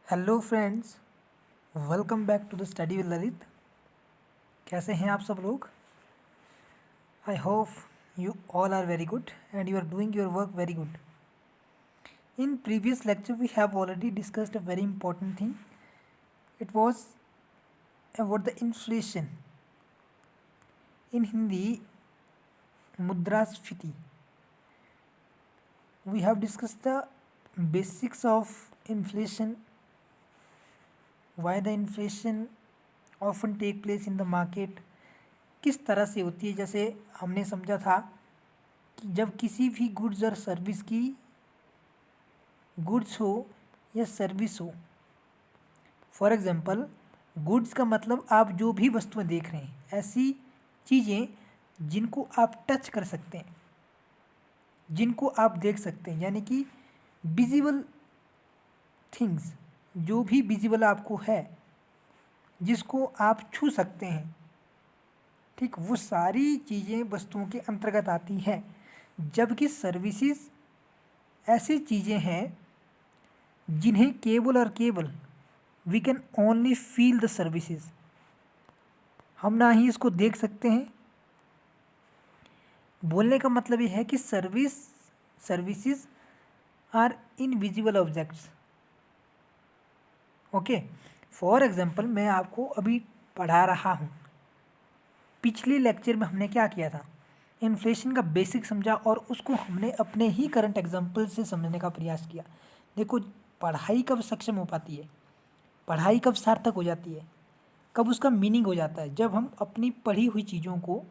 Hello friends, welcome back to the study with Lalit. कैसे हैं आप सब लोग? I hope you all are very good and you are doing your work very good. In previous lecture we have already discussed a very important thing. It was about the inflation. In Hindi, mudrasfiti. We have discussed the basics of inflation, why the inflation often take place in the market, किस तरह से होती है. जैसे हमने समझा था कि जब किसी भी गुड्स और सर्विस की गुड्स हो या सर्विस हो, फॉर एग्जांपल गुड्स का मतलब आप जो भी वस्तुएं देख रहे हैं, ऐसी चीज़ें जिनको आप टच कर सकते हैं, जिनको आप देख सकते हैं, यानी कि विजिबल थिंग्स, जो भी विजिबल आपको है, जिसको आप छू सकते हैं, ठीक, वो सारी चीज़ें वस्तुओं के अंतर्गत आती हैं. जबकि सर्विसेज ऐसी चीज़ें हैं जिन्हें केवल और केवल we can only feel the services. हम ना ही इसको देख सकते हैं. बोलने का मतलब ये है कि services are invisible objects. Okay, for example मैं आपको अभी पढ़ा रहा हूँ. पिछले लेक्चर में हमने क्या किया था, इन्फ्लेशन का बेसिक समझा और उसको हमने अपने ही करंट एग्जाम्पल से समझने का प्रयास किया. देखो, पढ़ाई कब सक्षम हो पाती है, पढ़ाई कब सार्थक हो जाती है, कब उसका मीनिंग हो जाता है, जब हम अपनी पढ़ी हुई चीज़ों को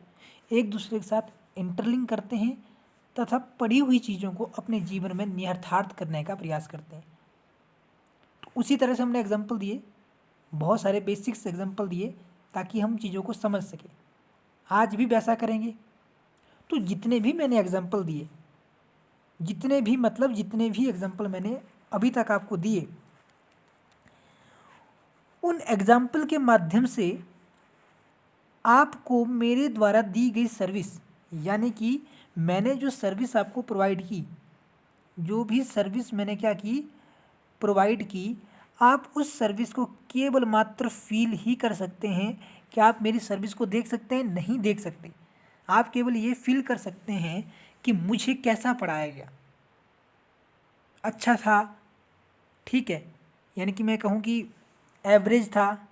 एक दूसरे के साथ इंटरलिंक करते हैं तथा पढ़ी हुई चीज़ों को अपने जीवन में नियर्थार्थ करने का प्रयास करते हैं. तो उसी तरह से हमने एग्जाम्पल दिए, बहुत सारे बेसिक्स एग्जाम्पल दिए ताकि हम चीज़ों को समझ सकें. आज भी वैसा करेंगे. तो जितने भी मैंने एग्जाम्पल दिए, जितने भी एग्जाम्पल मैंने अभी तक आपको दिए, उन एग्जाम्पल के माध्यम से आपको मेरे द्वारा दी गई सर्विस, यानी कि मैंने जो सर्विस आपको प्रोवाइड की, जो भी सर्विस मैंने क्या की, प्रोवाइड की, आप उस सर्विस को केवल मात्र फील ही कर सकते हैं. कि आप मेरी सर्विस को देख सकते हैं? नहीं देख सकते. आप केवल ये फील कर सकते हैं कि मुझे कैसा पढ़ाया गया, अच्छा था, ठीक है, यानी कि मैं कहूँ कि एवरेज था,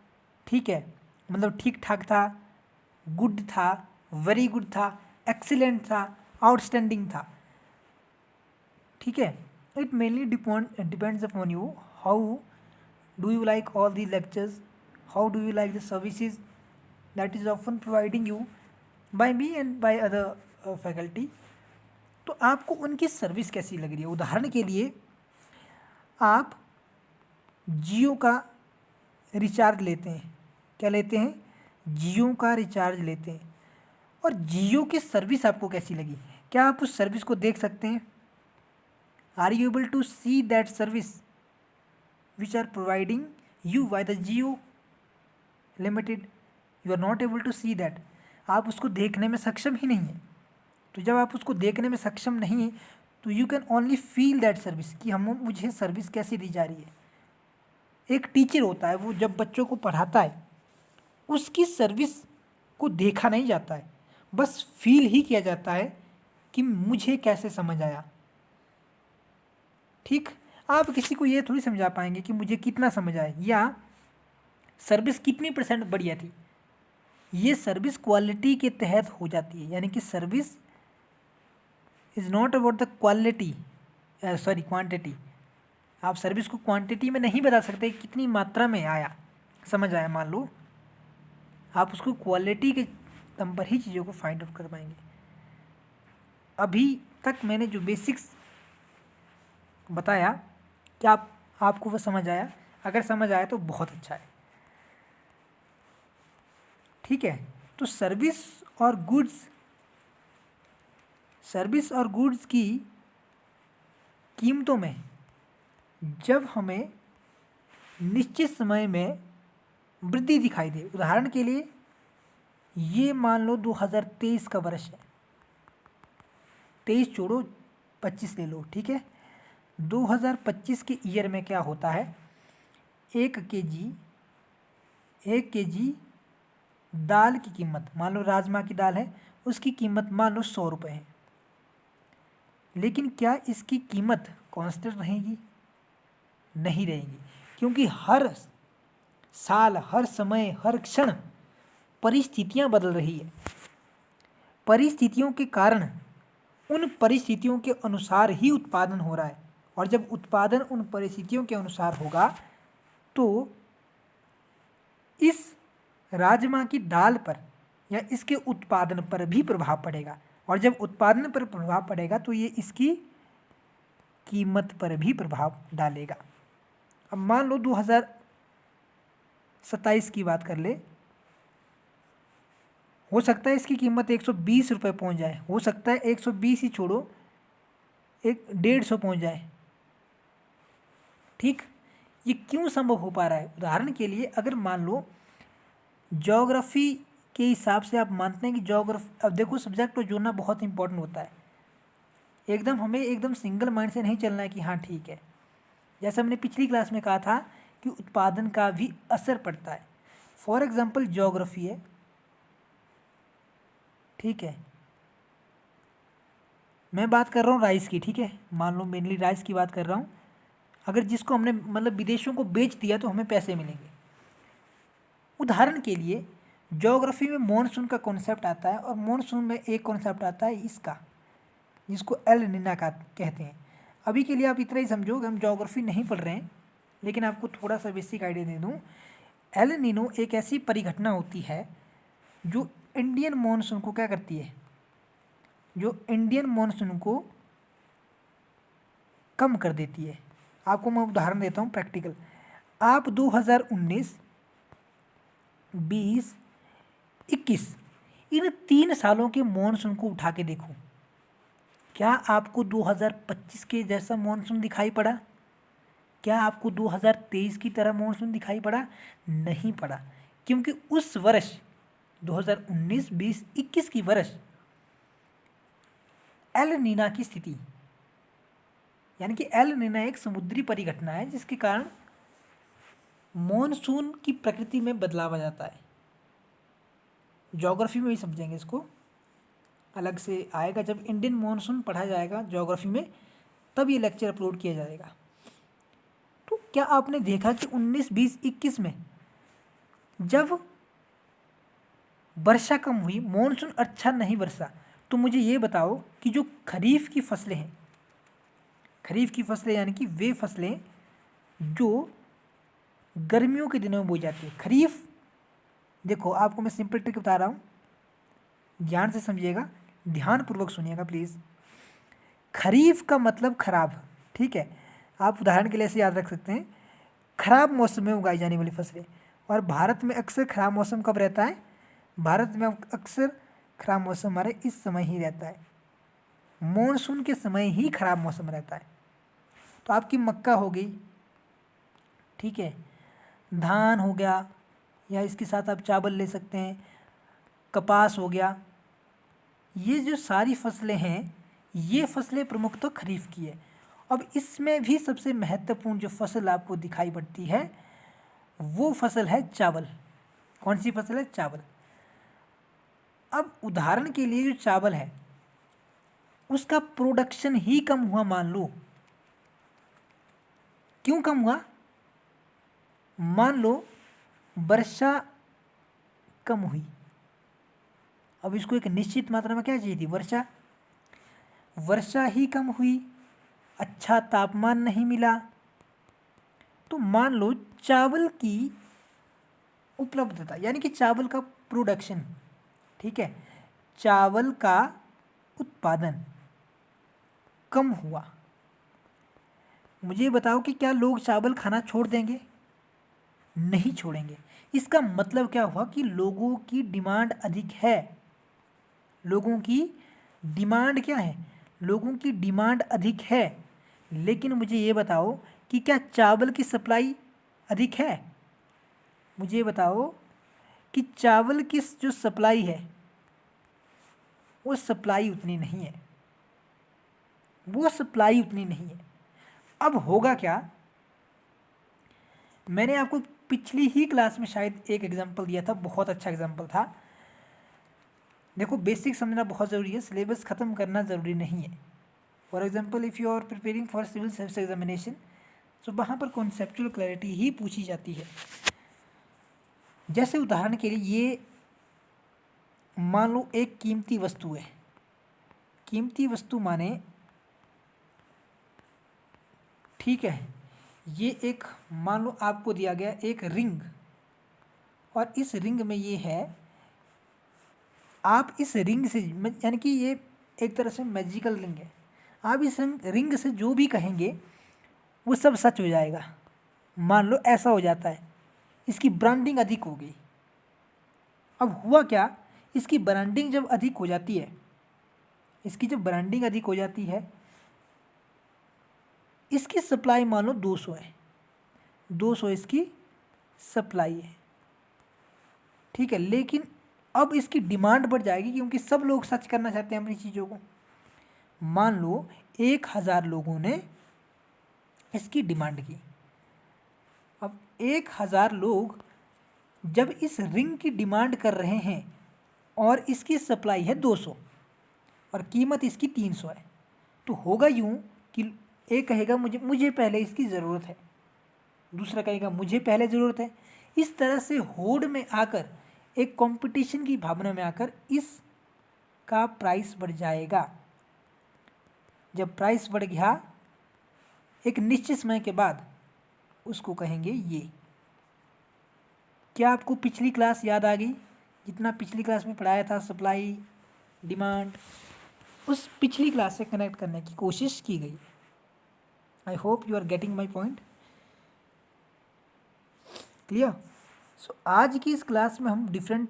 ठीक है, मतलब ठीक ठाक था, गुड था, वेरी गुड था, एक्सीलेंट था, आउटस्टैंडिंग था, ठीक है. It mainly depends upon you, how do you like all the lectures, how do you like the services that is often providing you by me and by other faculty. तो आपको उनकी service कैसी लग रही है. उदाहरण के लिए आप जियो का रिचार्ज लेते हैं, क्या लेते हैं, जियो का रिचार्ज लेते हैं, और जियो की सर्विस आपको कैसी लगी, क्या आप उस सर्विस को देख सकते हैं? Are you able to see that service which are providing you by the Jio limited? You are not able to see that. आप उसको देखने में सक्षम ही नहीं है. तो जब आप उसको देखने में सक्षम नहीं है, तो you can only feel that service, कि हम मुझे सर्विस कैसी दी जा रही है. एक टीचर होता है, वो जब बच्चों को पढ़ाता है, उसकी सर्विस को देखा नहीं जाता है, बस फील ही किया जाता है कि मुझे कैसे समझ आया. ठीक, आप किसी को ये थोड़ी समझा पाएंगे कि मुझे कितना समझ आया या सर्विस कितनी % बढ़िया थी. ये सर्विस क्वालिटी के तहत हो जाती है, यानी कि service is not about the quality, sorry quantity. आप सर्विस को क्वांटिटी में नहीं बता सकते कितनी मात्रा में आया, समझ आया, मान लो. आप उसको क्वालिटी के दम पर ही चीज़ों को फाइंड आउट कर पाएंगे. अभी तक मैंने जो बेसिक्स बताया, क्या आपको वो समझ आया? अगर समझ आया तो बहुत अच्छा है, ठीक है. तो सर्विस और गुड्स की कीमतों में जब हमें निश्चित समय में वृद्धि दिखाई दे, उदाहरण के लिए ये मान लो 2023 का वर्ष है, 23 छोड़ो 25 ले लो, ठीक है. 2025 के ईयर में क्या होता है 1 केजी दाल की कीमत, मान लो राजमा की दाल है, उसकी कीमत मान लो 100 रुपये है, लेकिन क्या इसकी कीमत कांस्टेंट रहेगी? नहीं रहेगी, क्योंकि हर साल, हर समय, हर क्षण परिस्थितियां बदल रही है। परिस्थितियों के कारण उन परिस्थितियों के अनुसार ही उत्पादन हो रहा है, और जब उत्पादन उन परिस्थितियों के अनुसार होगा तो इस राजमा की दाल पर या इसके उत्पादन पर भी प्रभाव पड़ेगा, और जब उत्पादन पर प्रभाव पड़ेगा तो ये इसकी कीमत पर भी प्रभाव डालेगा। अब मान लो 2027 की बात कर ले, हो सकता है इसकी कीमत 120 रुपये पहुँच जाए, हो सकता है 120 ही छोड़ो, 150 पहुँच जाए। ठीक, ये क्यों संभव हो पा रहा है? उदाहरण के लिए अगर मान लो ज्योग्राफी के हिसाब से आप मानते हैं कि ज्योग्राफी, अब देखो सब्जेक्ट को जोड़ना बहुत इंपॉर्टेंट होता है, हमें एकदम सिंगल माइंड से नहीं चलना है कि हाँ ठीक है। जैसे हमने पिछली क्लास में कहा था कि उत्पादन का भी असर पड़ता है। फॉर एग्जाम्पल ज्योग्राफी है, ठीक है, मैं बात कर रहा हूँ राइस की, ठीक है, मान लो मेनली राइस की बात कर रहा हूँ। अगर जिसको हमने मतलब विदेशों को बेच दिया तो हमें पैसे मिलेंगे। उदाहरण के लिए ज्योग्राफी में मॉनसून का कॉन्सेप्ट आता है, और मॉनसून में एक कॉन्सेप्ट आता है इसका, जिसको एल नीना का कहते हैं। अभी के लिए आप इतना ही समझो कि हम ज्योग्राफी नहीं पढ़ रहे हैं, लेकिन आपको थोड़ा सा बेसिक आइडिया दे दूँ। एल नीनो एक ऐसी परिघटना होती है जो इंडियन मॉनसून को क्या करती है, जो इंडियन मॉनसून को कम कर देती है। आपको मैं उदाहरण देता हूँ प्रैक्टिकल। आप 2019, 20, 21 इन 3 सालों के मॉनसून को उठा के देखो, क्या आपको 2025 के जैसा मॉनसून दिखाई पड़ा? क्या आपको 2023 की तरह मॉनसून दिखाई पड़ा? नहीं पड़ा, क्योंकि उस वर्ष 2019, 20, 21 की वर्ष एल नीना की स्थिति, यानी कि एल नीना एक समुद्री परिघटना है जिसके कारण मॉनसून की प्रकृति में बदलाव आ जाता है। ज्योग्राफी में भी समझेंगे इसको, अलग से आएगा जब इंडियन मॉनसून पढ़ा जाएगा ज्योग्राफी में, तब ये लेक्चर अपलोड किया जाएगा। तो क्या आपने देखा कि 19, 20, 21 में जब वर्षा कम हुई, मॉनसून अच्छा नहीं बरसा, तो मुझे ये बताओ कि जो खरीफ की फसलें हैं, खरीफ की फसलें यानी कि वे फसलें जो गर्मियों के दिनों में बोई जाती है। खरीफ, देखो आपको मैं सिंपल ट्रिक बता रहा हूँ, ध्यान से समझिएगा, ध्यानपूर्वक सुनिएगा प्लीज़। खरीफ का मतलब खराब, ठीक है, आप उदाहरण के लिए ऐसे याद रख सकते हैं, खराब मौसम में उगाई जाने वाली फसलें। और भारत में अक्सर खराब मौसम कब रहता है? भारत में अक्सर खराब मौसम हमारे इस समय ही रहता है, मॉनसून के समय ही खराब मौसम रहता है। तो आपकी मक्का हो गई, ठीक है, धान हो गया, या इसके साथ आप चावल ले सकते हैं, कपास हो गया, ये जो सारी फसलें हैं, ये फसलें प्रमुख तो खरीफ की है। अब इसमें भी सबसे महत्वपूर्ण जो फसल आपको दिखाई पड़ती है वो फसल है चावल। कौन सी फसल है? चावल। अब उदाहरण के लिए जो चावल है उसका प्रोडक्शन ही कम हुआ, मान लो। क्यों कम हुआ? मान लो वर्षा कम हुई, अब इसको एक निश्चित मात्रा में क्या चाहिए थी? वर्षा। वर्षा ही कम हुई, अच्छा तापमान नहीं मिला, तो मान लो चावल की उपलब्धता यानी कि चावल का प्रोडक्शन, ठीक है, चावल का उत्पादन कम हुआ। मुझे बताओ कि क्या लोग चावल खाना छोड़ देंगे? नहीं छोड़ेंगे। इसका मतलब क्या हुआ कि लोगों की डिमांड अधिक है। लोगों की डिमांड क्या है? लोगों की डिमांड अधिक है, लेकिन मुझे ये बताओ कि क्या चावल की सप्लाई अधिक है? मुझे बताओ कि चावल की जो सप्लाई है वो सप्लाई उतनी नहीं है, वो सप्लाई उतनी नहीं है। अब होगा क्या? मैंने आपको पिछली ही क्लास में शायद एक एग्जांपल दिया था, बहुत अच्छा एग्जांपल था। देखो बेसिक समझना बहुत ज़रूरी है, सिलेबस ख़त्म करना ज़रूरी नहीं है। For example if you are preparing for civil service examination, तो वहाँ पर कॉन्सेप्चुअल क्लैरिटी ही पूछी जाती है। जैसे उदाहरण के लिए ये मान लो एक कीमती वस्तु है, कीमती वस्तु माने ठीक है, ये एक मान लो आपको दिया गया एक रिंग, और इस रिंग में ये है, आप इस रिंग से यानी कि ये एक तरह से मैजिकल रिंग है, आप इस रिंग से जो भी कहेंगे वो सब सच हो जाएगा। मान लो ऐसा हो जाता है, इसकी ब्रांडिंग अधिक हो गई। अब हुआ क्या, इसकी ब्रांडिंग जब अधिक हो जाती है, इसकी जब ब्रांडिंग अधिक हो जाती है, इसकी सप्लाई मान लो 200 है, 200 इसकी सप्लाई है, ठीक है। लेकिन अब इसकी डिमांड बढ़ जाएगी क्योंकि सब लोग सच करना चाहते हैं अपनी चीज़ों को। मान लो 1000 लोगों ने इसकी डिमांड की। अब 1000 लोग जब इस रिंग की डिमांड कर रहे हैं और इसकी सप्लाई है 200 और कीमत इसकी 300 है, तो होगा यूँ कि एक कहेगा मुझे पहले इसकी ज़रूरत है, दूसरा कहेगा मुझे पहले ज़रूरत है। इस तरह से होड़ में आकर, एक कंपटीशन की भावना में आकर इसका प्राइस बढ़ जाएगा। जब प्राइस बढ़ गया एक निश्चित समय के बाद, उसको कहेंगे ये। क्या आपको पिछली क्लास याद आ गई, जितना पिछली क्लास में पढ़ाया था सप्लाई डिमांड, उस पिछली क्लास से कनेक्ट करने की कोशिश की गई। I hope you are getting my point, clear. So आज की इस क्लास में हम डिफरेंट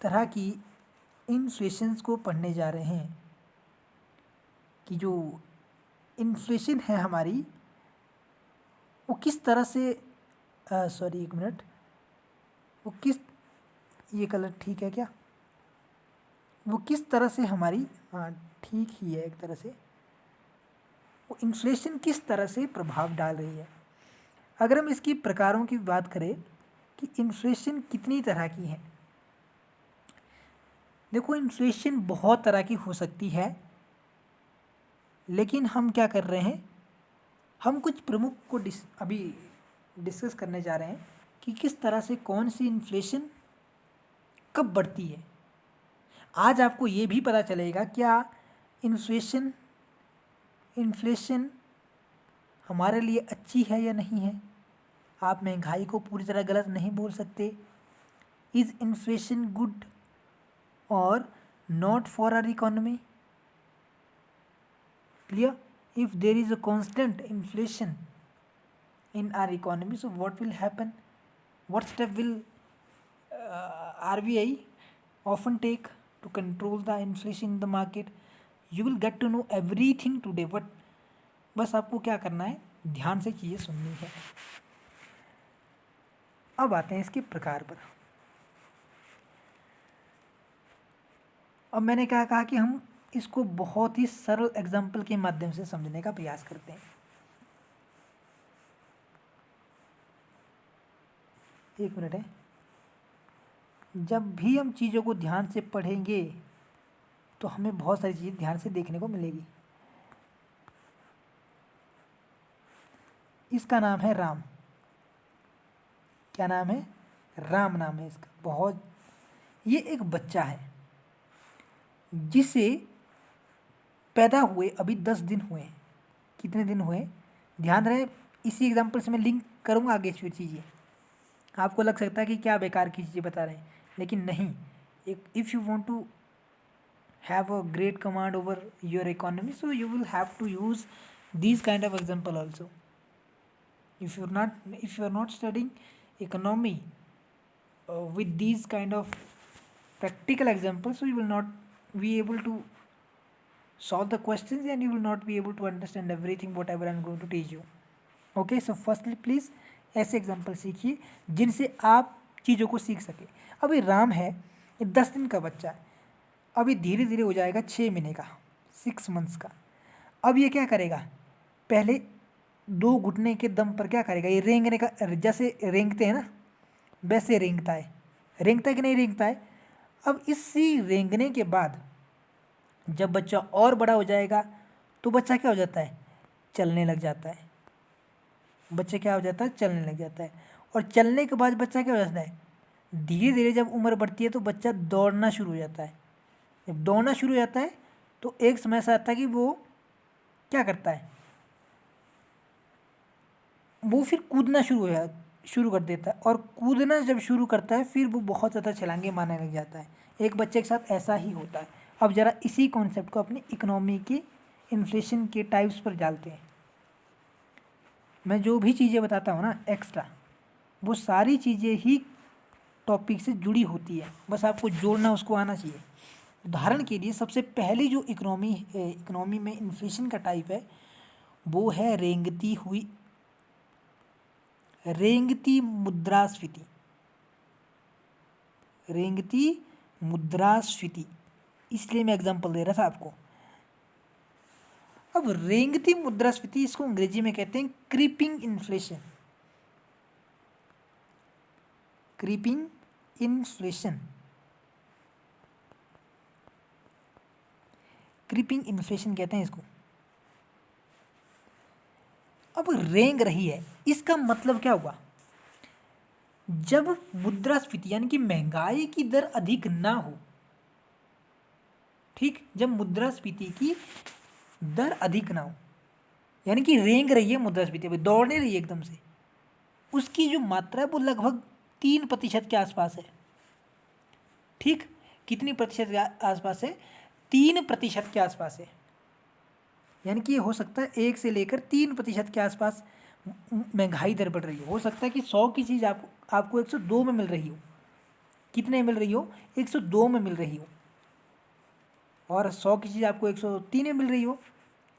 तरह की इन्फ्लेशंस को पढ़ने जा रहे हैं कि जो इन्फ्लेशन है हमारी वो किस तरह से सॉरी एक मिनट, वो किस, ये कलर ठीक है क्या, वो किस तरह से हमारी, हाँ ठीक ही है एक तरह से, वो इन्फ्लेशन किस तरह से प्रभाव डाल रही है। अगर हम इसकी प्रकारों की बात करें कि इन्फ्लेशन कितनी तरह की है, देखो इन्फ्लेशन बहुत तरह की हो सकती है, लेकिन हम क्या कर रहे हैं, हम कुछ प्रमुख को अभी डिस्कस करने जा रहे हैं कि किस तरह से कौन सी इन्फ्लेशन कब बढ़ती है। आज आपको ये भी पता चलेगा क्या इन्फ्लेशन हमारे लिए अच्छी है या नहीं है। आप महंगाई को पूरी तरह गलत नहीं बोल सकते। इज़ इन्फ्लेशन गुड और not for our economy, clear. if there is a constant inflation in our economy, so what will happen, what step will RBI often take to control the inflation in the market, you will get to know everything today, but बस आपको क्या करना है, ध्यान से चीज़ें सुननी है। अब आते हैं इसके प्रकार पर। अब मैंने क्या कहा कि हम इसको बहुत ही सरल एग्जाम्पल के माध्यम से समझने का प्रयास करते हैं। एक मिनट है, जब भी हम चीज़ों को ध्यान से पढ़ेंगे तो हमें बहुत सारी चीज़ें ध्यान से देखने को मिलेगी। इसका नाम है राम। क्या नाम है, राम नाम है इसका। बहुत, ये एक बच्चा है जिसे पैदा हुए अभी 10 दिन हुए। कितने दिन हुए, ध्यान रहे, इसी एग्जाम्पल से मैं लिंक करूँगा आगे चीज़ें। आपको लग सकता है कि क्या बेकार की चीज़ें बता रहे हैं, लेकिन नहीं। If you want to have a great command over your economy, so you will have to use these kind of example also. If you are not studying economy with these kind of practical examples, so you will not be able to solve the questions and you will not be able to understand everything whatever I am going to teach you. Okay, so firstly please ऐसे example सीखिए जिनसे आप चीज़ों को सीख सके। अभी राम है, ये 10 दिन का बच्चा है, अभी धीरे धीरे हो जाएगा 6 महीने का, 6 मंथ्स का। अब ये क्या करेगा, पहले दो घुटने के दम पर क्या करेगा, ये रेंगने का, जैसे रेंगते हैं ना वैसे रेंगता है कि नहीं रेंगता है। अब इसी रेंगने के बाद जब बच्चा और बड़ा हो जाएगा तो बच्चा क्या हो जाता है, चलने लग जाता है। बच्चा क्या हो जाता है, चलने लग जाता है। और चलने के बाद बच्चा क्या हो जाता है, धीरे धीरे जब उम्र बढ़ती है तो बच्चा दौड़ना शुरू हो जाता है। जब दौड़ना शुरू हो जाता है तो एक समय ऐसा आता है कि वो क्या करता है, वो फिर कूदना शुरू कर देता है। और कूदना जब शुरू करता है फिर वो बहुत ज़्यादा छलांगे मारने लग जाता है। एक बच्चे के साथ ऐसा ही होता है। अब ज़रा इसी कॉन्सेप्ट को अपनी इकोनॉमी के इन्फ्लेशन के टाइप्स पर डालते हैं। मैं जो भी चीज़ें बताता हूँ ना एक्स्ट्रा, वो सारी चीज़ें ही टॉपिक से जुड़ी होती है, बस आपको जोड़ना उसको आना चाहिए। उदाहरण के लिए सबसे पहली जो इकोनॉमी में इन्फ्लेशन का टाइप है वो है रेंगती मुद्रास्फीति। रेंगती मुद्रास्फीति, इसलिए मैं एग्जांपल दे रहा था आपको। अब रेंगती मुद्रास्फीति, इसको अंग्रेजी में कहते हैं creeping inflation. Creeping inflation, creeping inflation कहते हैं इसको। अब रेंग रही है, इसका मतलब क्या हुआ, जब मुद्रास्फीति यानी कि महंगाई की दर अधिक ना हो, ठीक, जब मुद्रास्फीति की दर अधिक ना हो, यानी कि रेंग रही है मुद्रास्फीति, अभी दौड़ नहीं रही है एकदम से, उसकी जो मात्रा है वो लगभग 3% के आसपास है। ठीक, कितनी प्रतिशत के आसपास है, 3% के आसपास है। यानी कि ये हो सकता है 1 से लेकर 3% के आसपास महंगाई दर बढ़ रही हो सकता है कि 100 की चीज़ आपको 102 में मिल रही हो। कितने मिल रही हो, 102 में मिल रही हो, और 100 की चीज़ आपको 103 में मिल रही हो।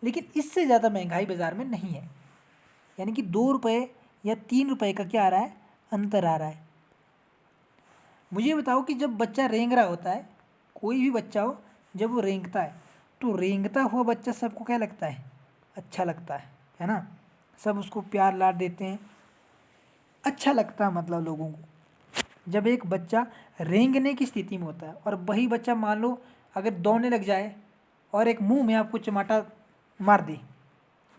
लेकिन इससे ज़्यादा महंगाई बाज़ार में नहीं है, यानी कि 2 रुपये या 3 रुपये का क्या आ रहा है, अंतर आ रहा है। मुझे बताओ कि जब बच्चा रेंग रहा होता है, कोई भी बच्चा हो, जब वो रेंगता है तो रेंगता हुआ बच्चा सबको क्या लगता है, अच्छा लगता है ना। सब उसको प्यार लाड देते हैं, अच्छा लगता है मतलब लोगों को। जब एक बच्चा रेंगने की स्थिति में होता है और वही बच्चा मान लो अगर दौड़ने लग जाए और एक मुंह में आपको चमाटा मार दे,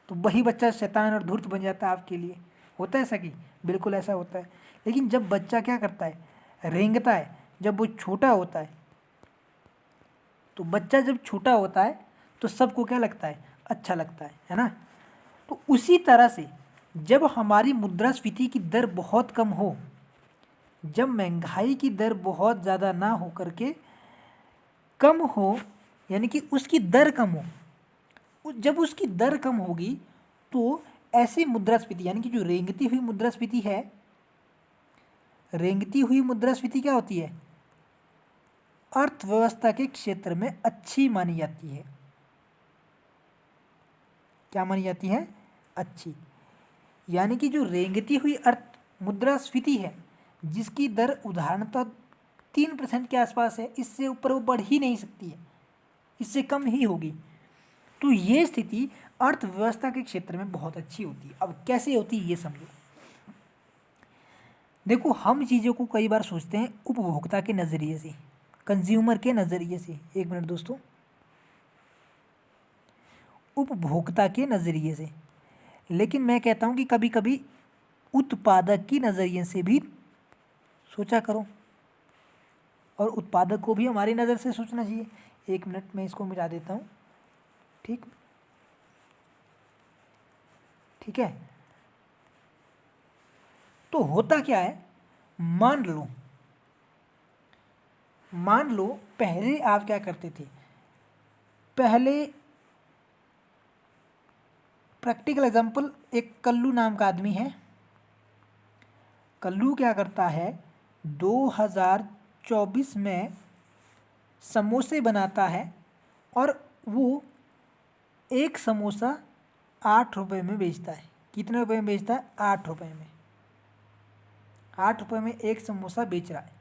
तो वही बच्चा शैतान और धूर्त बन जाता है आपके लिए। होता है ऐसा कि बिल्कुल ऐसा होता है। लेकिन जब बच्चा क्या करता है, रेंगता है, जब वो छोटा होता है, तो बच्चा जब छोटा होता है तो सबको क्या लगता है, अच्छा लगता है ना। तो उसी तरह से जब हमारी मुद्रास्फीति की दर बहुत कम हो, जब महंगाई की दर बहुत ज़्यादा ना हो करके कम हो, यानी कि उसकी दर कम हो, जब उसकी दर कम होगी तो ऐसी मुद्रास्फीति यानी कि जो रेंगती हुई मुद्रास्फीति है, रेंगती हुई मुद्रास्फीति क्या होती है, अर्थव्यवस्था के क्षेत्र में अच्छी मानी जाती है। क्या मानी जाती है, अच्छी। यानी कि जो रेंगती हुई मुद्रास्फीति है, जिसकी दर उदाहरणतः 3% के आसपास है, इससे ऊपर वो बढ़ ही नहीं सकती है, इससे कम ही होगी, तो ये स्थिति अर्थव्यवस्था के क्षेत्र में बहुत अच्छी होती है। अब कैसे होती है ये समझो। देखो, हम चीज़ों को कई बार सोचते हैं उपभोक्ता के नज़रिए से, कंज्यूमर के नज़रिए से। एक मिनट दोस्तों, उपभोक्ता के नज़रिए से, लेकिन मैं कहता हूँ कि कभी कभी उत्पादक की नज़रिए से भी सोचा करो, और उत्पादक को भी हमारी नज़र से सोचना चाहिए। एक मिनट में इसको मिटा देता हूँ, ठीक ठीक है। तो होता क्या है, मान लो पहले आप क्या करते थे, पहले प्रैक्टिकल एग्जांपल, एक कल्लू नाम का आदमी है। कल्लू क्या करता है, 2024 में समोसे बनाता है, और वो एक समोसा 8 रुपये में बेचता है। कितने रुपए में बेचता है, 8 रुपये में। 8 रुपये में एक समोसा बेच रहा है।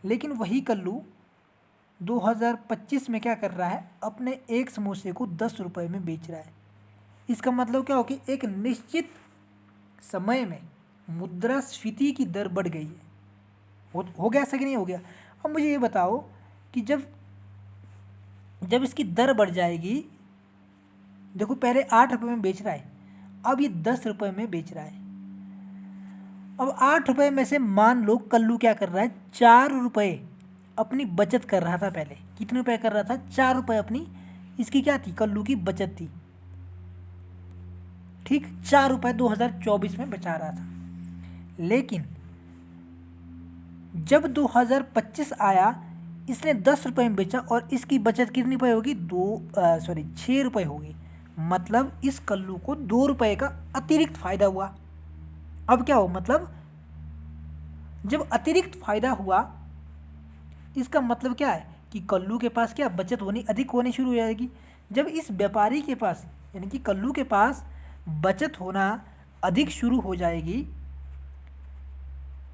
लेकिन वही कल्लू 2025 में क्या कर रहा है, अपने एक समोसे को 10 रुपये में बेच रहा है। इसका मतलब क्या हो कि एक निश्चित समय में मुद्रास्फीति की दर बढ़ गई है। हो गया ऐसा कि नहीं हो गया? अब मुझे ये बताओ कि जब जब इसकी दर बढ़ जाएगी, देखो पहले 8 रुपये में बेच रहा है, अब ये 10 रुपये में बेच रहा है। अब 8 रुपये में से मान लो कल्लू क्या कर रहा है, 4 रुपये अपनी बचत कर रहा था। पहले कितने रुपए कर रहा था? 4 रुपये अपनी, इसकी क्या थी, कल्लू की बचत थी। ठीक, 4 रुपये 2024 में बचा रहा था। लेकिन जब 2025 आया, इसने 10 रुपये में बेचा और इसकी बचत कितनी रुपये होगी? 6 रुपये होगी। मतलब इस कल्लू को 2 रुपये का अतिरिक्त फायदा हुआ। अब क्या हो, मतलब जब अतिरिक्त फायदा हुआ, इसका मतलब क्या है कि कल्लू के पास क्या बचत होनी अधिक होनी शुरू हो जाएगी। जब इस व्यापारी के पास यानी कि कल्लू के पास बचत होना अधिक शुरू हो जाएगी,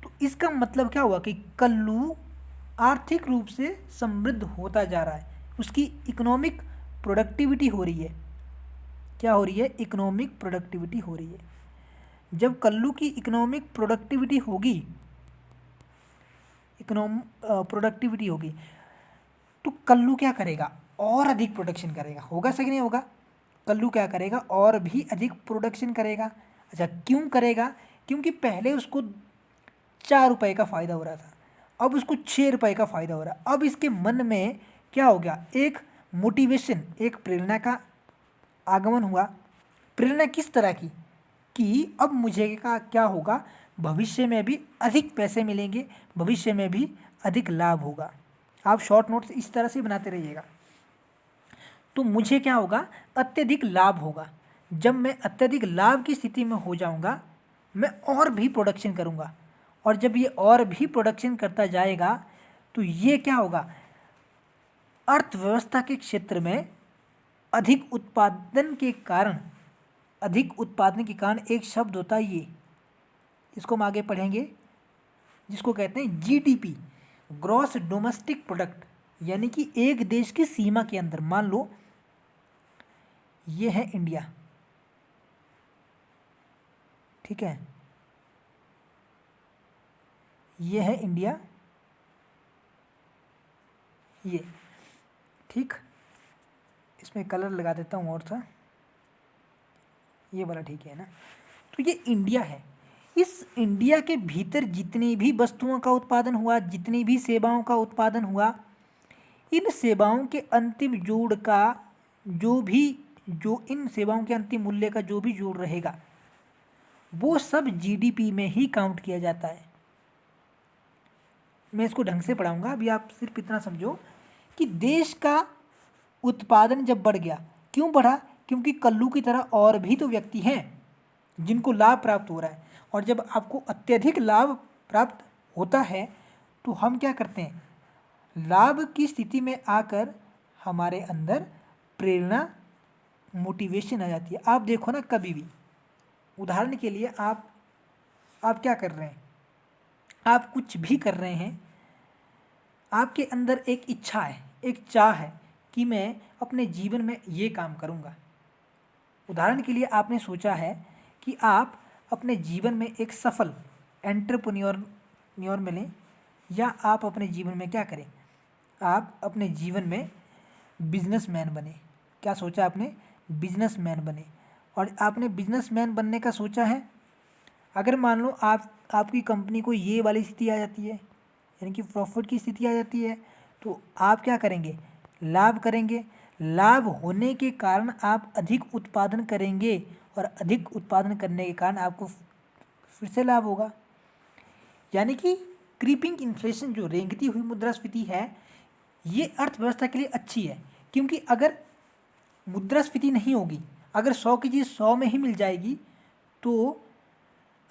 तो इसका मतलब क्या हुआ कि कल्लू आर्थिक रूप से समृद्ध होता जा रहा है। उसकी इकोनॉमिक प्रोडक्टिविटी हो रही है। क्या हो रही है? इकोनॉमिक प्रोडक्टिविटी हो रही है। जब कल्लू की इकोनॉमिक प्रोडक्टिविटी होगी, प्रोडक्टिविटी होगी, तो कल्लू क्या करेगा? और अधिक प्रोडक्शन करेगा। होगा सही नहीं होगा? कल्लू क्या करेगा? और भी अधिक प्रोडक्शन करेगा। अच्छा, क्यों करेगा? क्योंकि पहले उसको 4 रुपये का फ़ायदा हो रहा था, अब उसको 6 रुपये का फ़ायदा हो रहा है। अब इसके मन में क्या हो गया? एक मोटिवेशन, एक प्रेरणा का आगमन हुआ। प्रेरणा किस तरह की? कि अब मुझे क्या होगा, भविष्य में भी अधिक पैसे मिलेंगे, भविष्य में भी अधिक लाभ होगा। आप शॉर्ट नोट्स इस तरह से बनाते रहिएगा। तो मुझे क्या होगा? अत्यधिक लाभ होगा। जब मैं अत्यधिक लाभ की स्थिति में हो जाऊंगा, मैं और भी प्रोडक्शन करूंगा, और जब ये और भी प्रोडक्शन करता जाएगा, तो ये क्या होगा? अर्थव्यवस्था के क्षेत्र में अधिक उत्पादन के कारण एक शब्द होता है ये, इसको हम आगे पढ़ेंगे, जिसको कहते हैं जीडीपी, ग्रॉस डोमेस्टिक प्रोडक्ट। यानी कि एक देश की सीमा के अंदर, मान लो ये है इंडिया, ठीक है, ये है इंडिया, ये, ठीक, इसमें कलर लगा देता हूँ और सा, ये वाला ठीक है ना। तो ये इंडिया है। इस इंडिया के भीतर जितनी भी वस्तुओं का उत्पादन हुआ, जितनी भी सेवाओं का उत्पादन हुआ, इन सेवाओं के अंतिम जोड़ का जो इन सेवाओं के अंतिम मूल्य का जो भी जोड़ रहेगा, वो सब जीडीपी में ही काउंट किया जाता है। मैं इसको ढंग से पढ़ाऊंगा, अभी आप सिर्फ इतना समझो कि देश का उत्पादन जब बढ़ गया, क्यों बढ़ा? क्योंकि कल्लू की तरह और भी तो व्यक्ति हैं जिनको लाभ प्राप्त हो रहा है। और जब आपको अत्यधिक लाभ प्राप्त होता है, तो हम क्या करते हैं? लाभ की स्थिति में आकर हमारे अंदर प्रेरणा, मोटिवेशन आ जाती है। आप देखो ना, कभी भी उदाहरण के लिए आप क्या कर रहे हैं? आप कुछ भी कर रहे हैं, आपके अंदर एक इच्छा है, एक चाह है कि मैं अपने जीवन में ये काम करूँगा। उदाहरण के लिए आपने सोचा है कि आप अपने जीवन में एक सफल एंटरप्रेन्योर मिलें, या आप अपने जीवन में क्या करें? आप अपने जीवन में बिजनेसमैन बने। क्या सोचा आपने? बिजनेसमैन बने। और आपने बिजनेसमैन बनने का सोचा है, अगर मान लो आपकी कंपनी को ये वाली स्थिति आ जाती है, यानी कि प्रॉफिट की स्थिति आ जाती है, तो आप क्या करेंगे? लाभ करेंगे। लाभ होने के कारण आप अधिक उत्पादन करेंगे, और अधिक उत्पादन करने के कारण आपको फिर से लाभ होगा। यानी कि क्रीपिंग इन्फ्लेशन, जो रेंगती हुई मुद्रास्फीति है, ये अर्थव्यवस्था के लिए अच्छी है। क्योंकि अगर मुद्रास्फीति नहीं होगी, अगर 100 की चीज़ 100 में ही मिल जाएगी, तो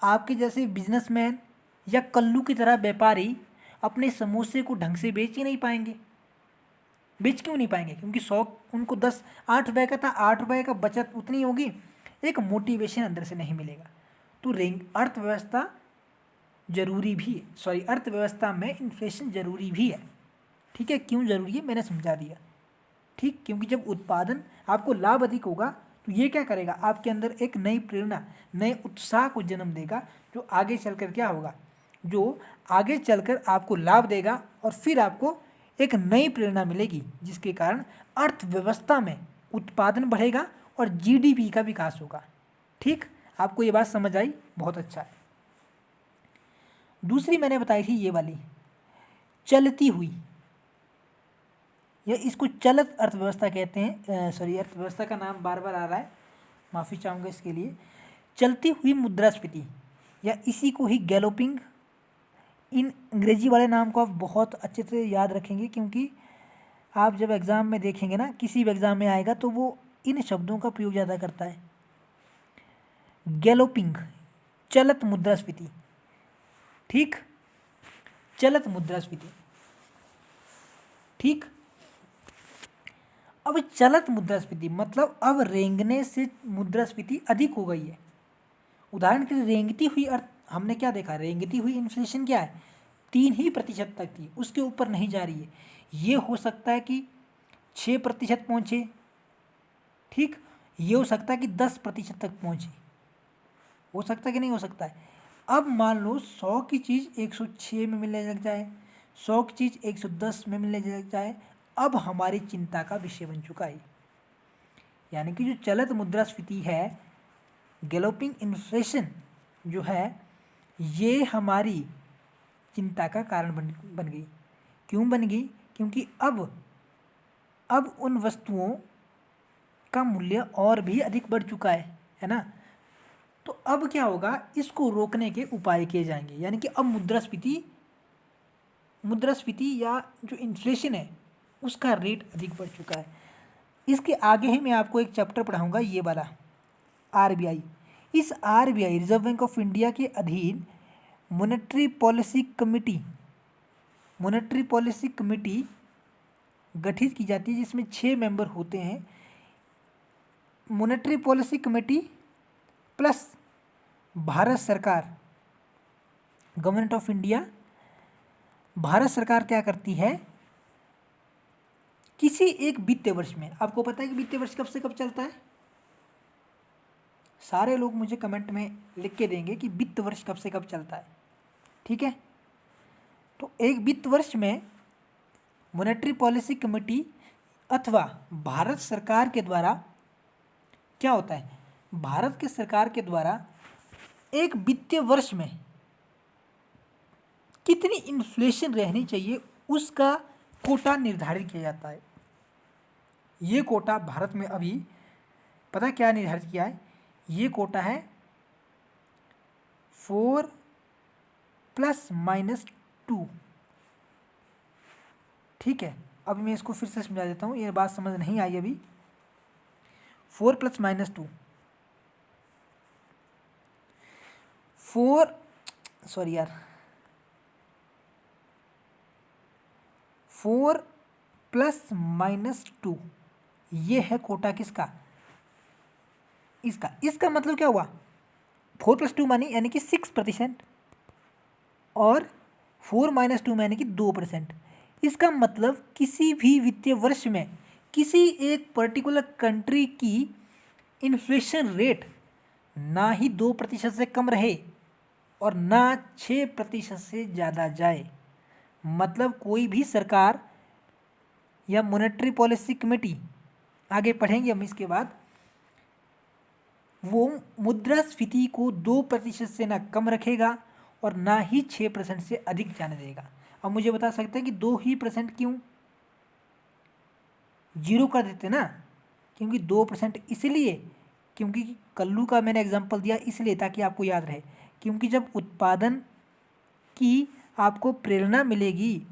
आपके जैसे बिजनेसमैन या कल्लू की तरह व्यापारी अपने समोसे को ढंग से बेच ही नहीं पाएंगे। बेच क्यों नहीं पाएंगे? क्योंकि 100 उनको 8 रुपये का था, 8 रुपये का बचत उतनी होगी, एक मोटिवेशन अंदर से नहीं मिलेगा। तो अर्थव्यवस्था जरूरी भी है, अर्थव्यवस्था में इन्फ्लेशन जरूरी भी है। ठीक है, क्यों जरूरी है मैंने समझा दिया। ठीक, क्योंकि जब उत्पादन, आपको लाभ अधिक होगा, तो ये क्या करेगा, आपके अंदर एक नई प्रेरणा, नए उत्साह को जन्म देगा, जो आगे चलकर क्या होगा, जो आगे चलकर आपको लाभ देगा और फिर आपको एक नई प्रेरणा मिलेगी, जिसके कारण अर्थव्यवस्था में उत्पादन बढ़ेगा और जीडीपी का विकास होगा। ठीक, आपको ये बात समझ आई, बहुत अच्छा है। दूसरी मैंने बताई थी ये वाली, चलती हुई, या इसको चलत अर्थव्यवस्था कहते हैं। सॉरी, अर्थव्यवस्था का नाम बार बार आ रहा है, माफ़ी चाहूँगा इसके लिए। चलती हुई मुद्रास्फीति, या इसी को ही गैलोपिंग, इन अंग्रेजी वाले नाम को आप बहुत अच्छे से याद रखेंगे, क्योंकि आप जब एग्ज़ाम में देखेंगे ना, किसी भी एग्ज़ाम में आएगा तो वो इन शब्दों का प्रयोग ज़्यादा करता है। गैलोपिंग, चलत मुद्रास्फीति, ठीक, चलत मुद्रास्फीति, ठीक। अब चलत मुद्रास्फीति मतलब अब रेंगने से मुद्रास्फीति अधिक हो गई है। उदाहरण के लिए रेंगती हुई अर्थ हमने क्या देखा, रेंगती हुई इन्फ्लेशन क्या है, 3% तक थी, उसके ऊपर नहीं जा रही है। ये हो सकता है कि 6% पहुँचे, ठीक, ये हो सकता है कि 10% तक पहुँचे, हो सकता है कि नहीं हो सकता है। अब मान लो 100 की चीज़ 106 में मिलने लग जाए, 100 की चीज़ 110 में मिलने लग जाए, अब हमारी चिंता का विषय बन चुका है। यानी कि जो चलत मुद्रास्फीति है, गैलोपिंग इन्फ्लेशन जो है, ये हमारी चिंता का कारण बन गई। क्यों बन गई? क्योंकि अब उन वस्तुओं का मूल्य और भी अधिक बढ़ चुका है ना। तो अब क्या होगा, इसको रोकने के उपाय किए जाएंगे। यानी कि अब मुद्रास्फीति या जो इन्फ्लेशन है उसका रेट अधिक बढ़ चुका है। इसके आगे ही मैं आपको एक चैप्टर पढ़ाऊंगा, ये वाला आरबीआई। इस RBI, reserve bank of India के अधीन मॉनेटरी पॉलिसी कमेटी गठित की जाती है, जिसमें 6 मेंबर होते हैं। Monetary policy committee plus Bharat सरकार, गवर्नमेंट ऑफ इंडिया, भारत सरकार क्या करती है, किसी एक वित्तीय वर्ष में, आपको पता है कि वित्तीय वर्ष कब से कब चलता है? सारे लोग मुझे कमेंट में लिख के देंगे कि वित्त वर्ष कब से कब चलता है, ठीक है। तो एक वित्त वर्ष में मॉनेटरी पॉलिसी कमेटी अथवा भारत सरकार के द्वारा क्या होता है, भारत के सरकार के द्वारा एक वित्तीय वर्ष में कितनी इन्फ्लेशन रहनी चाहिए उसका कोटा निर्धारित किया जाता है। ये कोटा भारत में अभी पता है क्या निर्धारित किया है? ये कोटा है 4 ± 2, ठीक है। अब मैं इसको फिर से समझा देता हूँ, ये बात समझ नहीं आई अभी। 4 ± 2, 4 ± 2, ये है कोटा किसका? इसका मतलब क्या हुआ, 4 + 2 मानी यानी कि 6%, और 4 - 2 यानी कि 2%। इसका मतलब किसी भी वित्तीय वर्ष में किसी एक पर्टिकुलर कंट्री की इन्फ्लेशन रेट ना ही 2% से कम रहे और ना 6% से ज़्यादा जाए। मतलब कोई भी सरकार या मॉनेटरी पॉलिसी कमेटी, आगे पढ़ेंगे हम इसके बाद, वो मुद्रास्फीति को 2% से ना कम रखेगा और ना ही 6% से अधिक जाने देगा। अब मुझे बता सकते हैं कि 2% क्यों 0 कर देते ना? क्योंकि 2% इसलिए, क्योंकि कल्लू का मैंने एग्जांपल दिया इसलिए ताकि आपको याद रहे। क्योंकि जब उत्पादन की आपको प्रेरणा मिलेगी,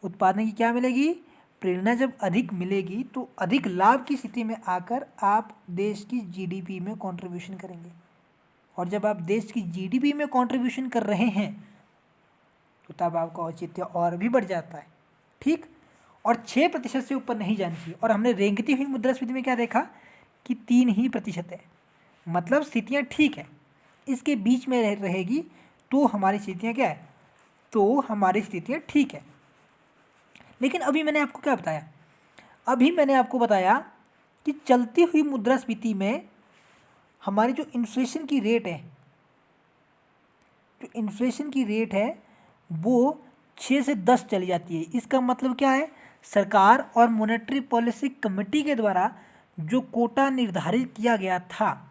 उत्पादन की क्या मिलेगी, प्रेरणा जब अधिक मिलेगी तो अधिक लाभ की स्थिति में आकर आप देश की जीडीपी में कंट्रीब्यूशन करेंगे। और जब आप देश की जीडीपी में कंट्रीब्यूशन कर रहे हैं तो तब आपका औचित्य और भी बढ़ जाता है, ठीक। और 6% से ऊपर नहीं जानी चाहिए। और हमने रेंगती हुई मुद्रास्फीति में क्या देखा कि 3% है, मतलब स्थितियाँ ठीक है। इसके बीच में रहेगी तो हमारी स्थितियाँ क्या है, तो हमारी स्थितियाँ ठीक है। लेकिन अभी मैंने आपको क्या बताया, अभी मैंने आपको बताया कि चलती हुई मुद्रास्फीति में हमारी जो इन्फ्लेशन की रेट है, जो इन्फ्लेशन की रेट है वो 6 से 10 चली जाती है। इसका मतलब क्या है, सरकार और मॉनेटरी पॉलिसी कमेटी के द्वारा जो कोटा निर्धारित किया गया था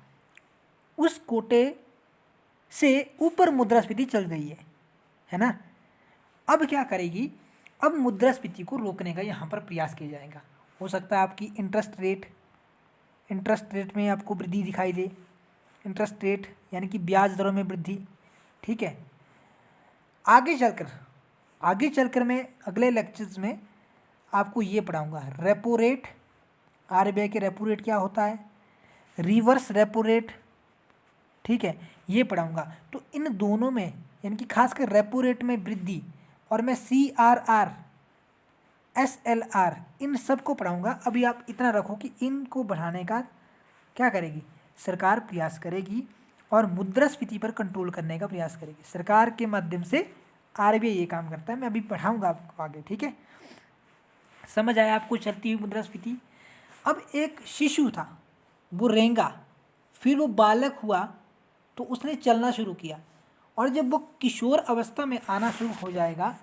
उस कोटे से ऊपर मुद्रास्फीति चल गई है ना। अब क्या करेगी, अब मुद्रास्फीति को रोकने का यहाँ पर प्रयास किया जाएगा। हो सकता है आपकी इंटरेस्ट रेट में आपको वृद्धि दिखाई दे, इंटरेस्ट रेट यानी कि ब्याज दरों में वृद्धि, ठीक है। आगे चलकर मैं अगले लेक्चर्स में आपको ये पढ़ाऊंगा रेपो रेट, आरबीआई के रेपो रेट क्या होता है, रिवर्स रेपो रेट, ठीक है, ये पढ़ाऊंगा। तो इन दोनों में यानी कि खासकर रेपो रेट में वृद्धि और मैं CRR SLR इन सब को पढ़ाऊंगा। अभी आप इतना रखो कि इनको बढ़ाने का क्या करेगी सरकार, प्रयास करेगी और मुद्रास्फीति पर कंट्रोल करने का प्रयास करेगी। सरकार के माध्यम से आरबीआई ये काम करता है। मैं अभी पढ़ाऊंगा आपको आगे, ठीक है। समझ आया आपको चलती हुई मुद्रास्फीति। अब एक शिशु था, वो रेंगा, फिर वो बालक हुआ तो उसने चलना शुरू किया, और जब वो किशोर अवस्था में आना शुरू हो जाएगा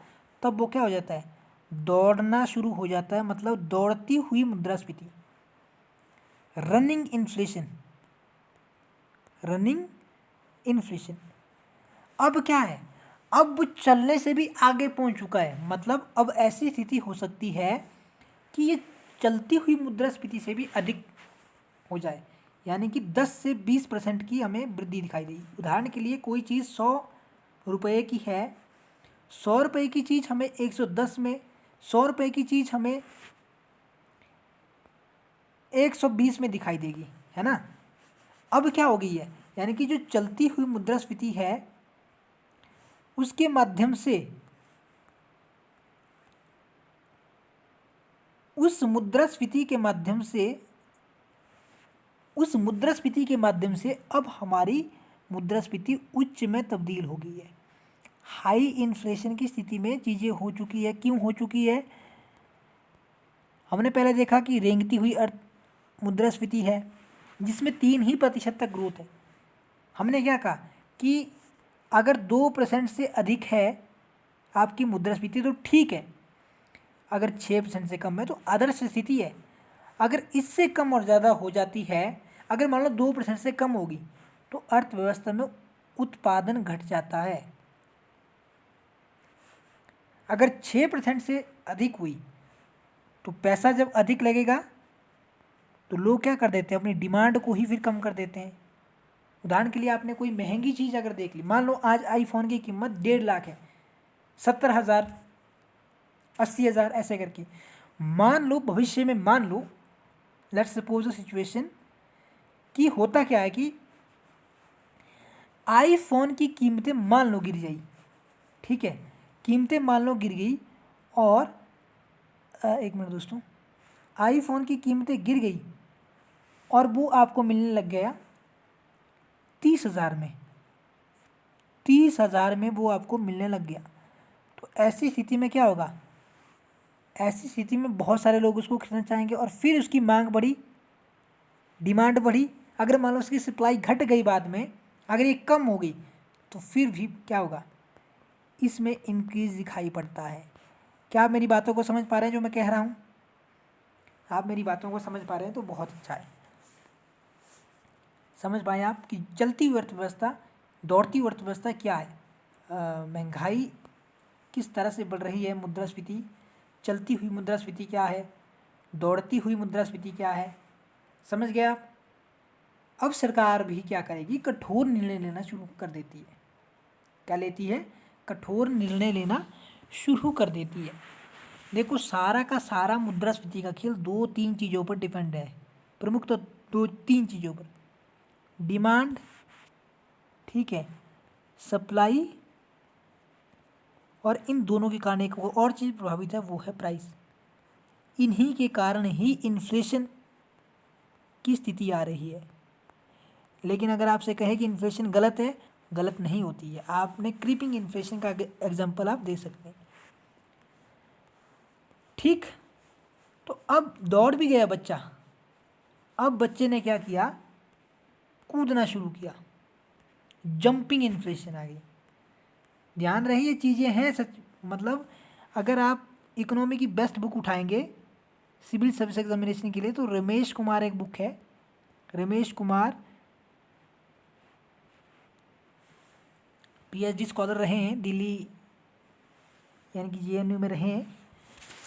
तब वो क्या हो जाता है, दौड़ना शुरू हो जाता है, मतलब दौड़ती हुई मुद्रास्फीति, रनिंग इन्फ्लेशन। अब क्या है, अब वो चलने से भी आगे पहुंच चुका है, मतलब अब ऐसी स्थिति हो सकती है कि ये चलती हुई मुद्रास्फीति से भी अधिक हो जाए, यानी कि 10 से 20% की हमें वृद्धि दिखाई देगी। उदाहरण के लिए कोई चीज़ 100 रुपये की है, 100 रुपये की चीज़ हमें 110 में, 100 रुपये की चीज़ हमें 120 में दिखाई देगी, है ना। अब क्या हो गई है, यानी कि जो चलती हुई मुद्रास्फीति है उसके माध्यम से उस मुद्रास्फीति के माध्यम से अब हमारी मुद्रास्फीति उच्च में तब्दील हो गई है। हाई इन्फ्लेशन की स्थिति में चीज़ें हो चुकी है। क्यों हो चुकी है, हमने पहले देखा कि रेंगती हुई मुद्रास्फीति है जिसमें 3% तक ग्रोथ है। हमने क्या कहा कि अगर 2% से अधिक है आपकी मुद्रास्फीति तो ठीक है, अगर 6% से कम है तो आदर्श स्थिति है। अगर इससे कम और ज़्यादा हो जाती है, अगर मान लो 2% से कम होगी तो अर्थव्यवस्था में उत्पादन घट जाता है। अगर 6% से अधिक हुई तो पैसा जब अधिक लगेगा तो लोग क्या कर देते हैं, अपनी डिमांड को ही फिर कम कर देते हैं। उदाहरण के लिए आपने कोई महंगी चीज़ अगर देख ली, मान लो आज आईफोन की कीमत 1.5 लाख है, 70,000, 80,000 ऐसे करके। मान लो भविष्य में, मान लो लेट्स सपोज अ सिचुएशन कि होता क्या है कि आईफोन की कीमतें मान लो गिर गई, ठीक है, कीमतें मान लो गिर गई और एक मिनट दोस्तों, आईफोन की कीमतें गिर गई और वो आपको मिलने लग गया 30,000 में, 30,000 में वो आपको मिलने लग गया। तो ऐसी स्थिति में क्या होगा, ऐसी स्थिति में बहुत सारे लोग उसको खरीदना चाहेंगे और फिर उसकी मांग बढ़ी, डिमांड बढ़ी। अगर मान लो उसकी सप्लाई घट गई बाद में, अगर ये कम हो गई तो फिर भी क्या होगा, इसमें इंक्रीज दिखाई पड़ता है। क्या आप मेरी बातों को समझ पा रहे हैं जो मैं कह रहा हूँ? आप मेरी बातों को समझ पा रहे हैं तो बहुत अच्छा है। समझ पाए आप कि चलती हुई अर्थव्यवस्था, दौड़ती हुई अर्थव्यवस्था क्या है, महंगाई किस तरह से बढ़ रही है, मुद्रास्फीति, चलती हुई मुद्रास्फीति क्या है, दौड़ती हुई मुद्रास्फीति क्या है, समझ गए आप। अब सरकार भी क्या करेगी, कठोर निर्णय लेना शुरू कर देती है। क्या लेती है, कठोर निर्णय लेना शुरू कर देती है। देखो सारा का सारा मुद्रास्फीति का खेल 2-3 चीज़ों पर डिपेंड है, प्रमुख तो 2-3 चीज़ों पर, डिमांड, ठीक है, सप्लाई, और इन दोनों के कारण एक और चीज़ प्रभावित है वो है प्राइस। इन्हीं के कारण ही इन्फ्लेशन की स्थिति आ रही है। लेकिन अगर आपसे कहे कि इन्फ्लेशन गलत है, गलत नहीं होती है। आपने क्रीपिंग इन्फ्लेशन का एग्जांपल आप दे सकते हैं, ठीक। तो अब दौड़ भी गया बच्चा, अब बच्चे ने क्या किया, कूदना शुरू किया, जंपिंग इन्फ्लेशन आ गई। ध्यान रहे ये चीज़ें हैं सच, मतलब अगर आप इकोनॉमी की बेस्ट बुक उठाएंगे सिविल सर्विस एग्जामिनेशन के लिए तो रमेश कुमार एक बुक है, रमेश कुमार पीएचडी स्कॉलर रहे हैं, दिल्ली यानी कि जेएनयू में रहे हैं,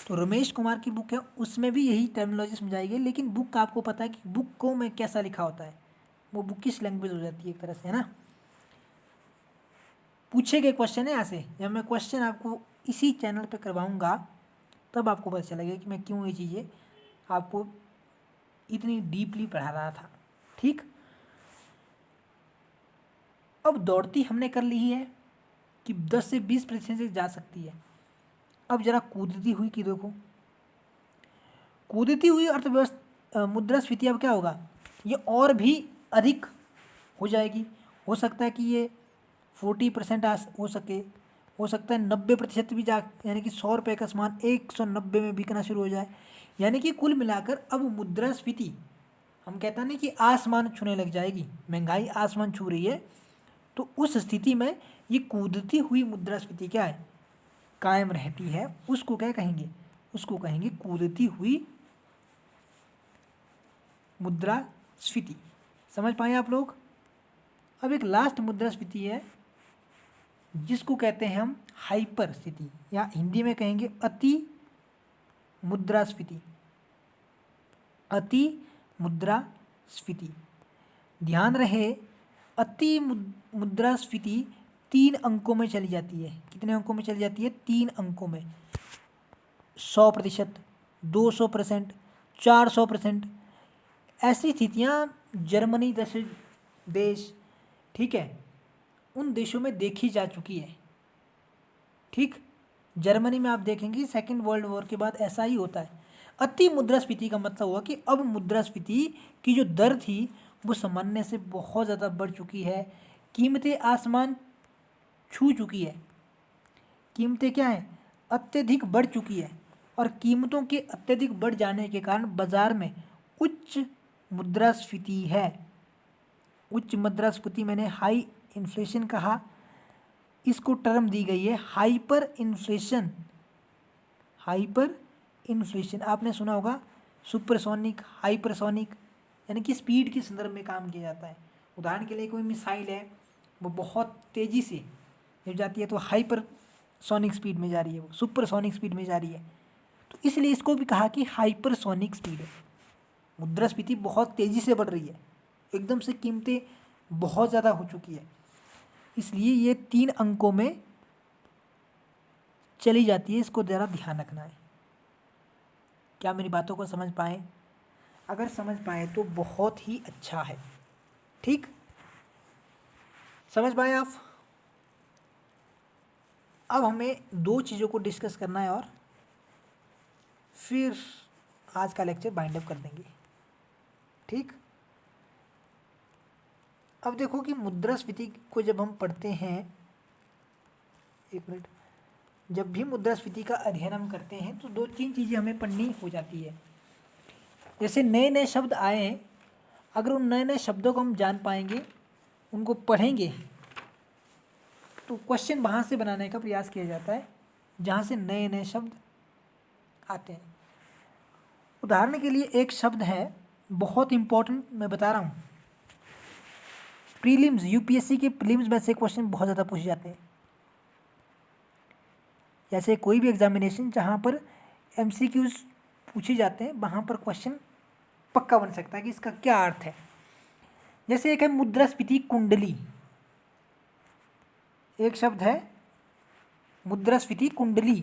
तो रमेश कुमार की बुक है, उसमें भी यही टर्मिनोलॉजी समझाई गई। लेकिन बुक का आपको पता है कि बुक को में कैसा लिखा होता है, वो बुक किस लैंग्वेज हो जाती है एक तरह से, है ना। पूछे गए क्वेश्चन है ऐसे, जब मैं क्वेश्चन आपको इसी चैनल पे करवाऊंगा तब आपको पता चलेगा कि मैं क्यों ये चीज़ें आपको इतनी डीपली पढ़ा रहा था। ठीक, अब दौड़ती हमने कर ली है कि 10 से 20% से जा सकती है। अब जरा कूदती हुई की देखो, कूदती हुई अर्थव्यवस्था मुद्रास्फीति अब क्या होगा, ये और भी अधिक हो जाएगी। हो सकता है कि ये 40% हो सके, हो सकता है 90% भी जा, यानी कि 100 रुपये का सामान 190 में बिकना शुरू हो जाए। यानी कि कुल मिलाकर अब मुद्रास्फीति, हम कहते हैं ना कि आसमान छूने लग जाएगी, महंगाई आसमान छू रही है, तो उस स्थिति में ये कूदती हुई मुद्रास्फीति क्या है, कायम रहती है। उसको क्या कहेंगे, उसको कहेंगे कूदती हुई मुद्रास्फीति। समझ पाए आप लोग। अब एक लास्ट मुद्रास्फीति है जिसको कहते हैं हम हाइपर स्थिति, या हिंदी में कहेंगे अति मुद्रास्फीति, अति मुद्रास्फीति। ध्यान रहे अति मुद्रास्फीति 3 अंकों में चली जाती है। कितने अंकों में चली जाती है, 3 अंकों में, 100%, 200%, 400%। ऐसी स्थितियाँ जर्मनी जैसे देश, ठीक है, उन देशों में देखी जा चुकी है। ठीक, जर्मनी में आप देखेंगे सेकेंड वर्ल्ड वॉर के बाद ऐसा ही होता है। अति मुद्रास्फीति का मतलब हुआ कि अब मुद्रास्फीति की जो दर थी वो सामान्य से बहुत ज़्यादा बढ़ चुकी है, कीमतें आसमान छू चुकी है, कीमतें क्या है, अत्यधिक बढ़ चुकी है, और कीमतों के अत्यधिक बढ़ जाने के कारण बाजार में उच्च मुद्रास्फीति है। उच्च मुद्रास्फीति मैंने हाई इन्फ्लेशन कहा, इसको टर्म दी गई है हाइपर इन्फ्लेशन। हाइपर इन्फ्लेशन आपने सुना होगा, सुपरसोनिक, हाइपरसोनिक, यानी कि स्पीड के संदर्भ में काम किया जाता है। उदाहरण के लिए कोई मिसाइल है, वो बहुत तेज़ी से जब जाती है तो हाइपर सोनिक स्पीड में जा रही है, वो सुपरसोनिक स्पीड में जा रही है, तो इसलिए इसको भी कहा कि हाइपरसोनिक स्पीड है। मुद्रास्फीति बहुत तेज़ी से बढ़ रही है, एकदम से कीमतें बहुत ज़्यादा हो चुकी है, इसलिए ये 3 अंकों में चली जाती है। इसको ज़रा ध्यान रखना है। क्या मेरी बातों को समझ पाए? अगर समझ पाए तो बहुत ही अच्छा है। ठीक, समझ पाए आप? अब हमें 2 चीज़ों को डिस्कस करना है और फिर आज का लेक्चर बाइंड अप कर देंगे। ठीक, अब देखो कि मुद्रास्फीति को जब हम पढ़ते हैं, एक मिनट, जब भी मुद्रास्फीति का अध्ययन हम करते हैं तो 2-3 चीज़ें हमें पढ़नी हो जाती है। जैसे नए नए शब्द आए हैं, अगर उन नए नए शब्दों को हम जान पाएंगे, उनको पढ़ेंगे, तो क्वेश्चन वहाँ से बनाने का प्रयास किया जाता है जहाँ से नए नए शब्द आते हैं। उदाहरण के लिए एक शब्द है बहुत इम्पोर्टेंट, मैं बता रहा हूँ, प्रीलिम्स, यूपीएससी के प्रीलिम्स में से क्वेश्चन बहुत ज़्यादा पूछे जाते हैं। जैसे कोई भी एग्जामिनेशन जहाँ पर एमसीक्यूज पूछे जाते हैं, वहाँ पर क्वेश्चन पक्का बन सकता है कि इसका क्या अर्थ है। जैसे एक है मुद्रास्फीति कुंडली, एक शब्द है मुद्रास्फीति कुंडली,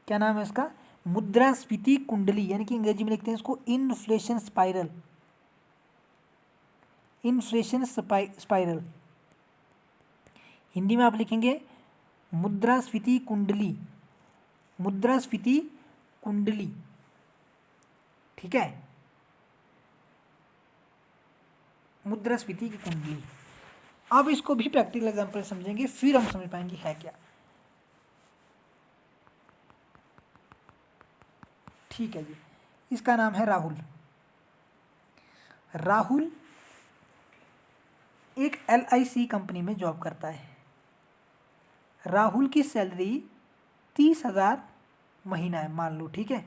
क्या नाम है इसका, मुद्रास्फीति कुंडली, यानी कि अंग्रेजी में लिखते हैं इसको inflation spiral, inflation spiral. Hindi में आप लिखेंगे मुद्रास्फीति कुंडली, मुद्रास्फीति कुंडली। ठीक है, मुद्रास्फीति की कुंडली। अब इसको भी प्रैक्टिकल एग्जांपल समझेंगे, फिर हम समझ पाएंगे है क्या। ठीक है जी, इसका नाम है राहुल। राहुल एक LIC कंपनी में जॉब करता है। राहुल की सैलरी 30,000 महीना है, मान लो, ठीक है।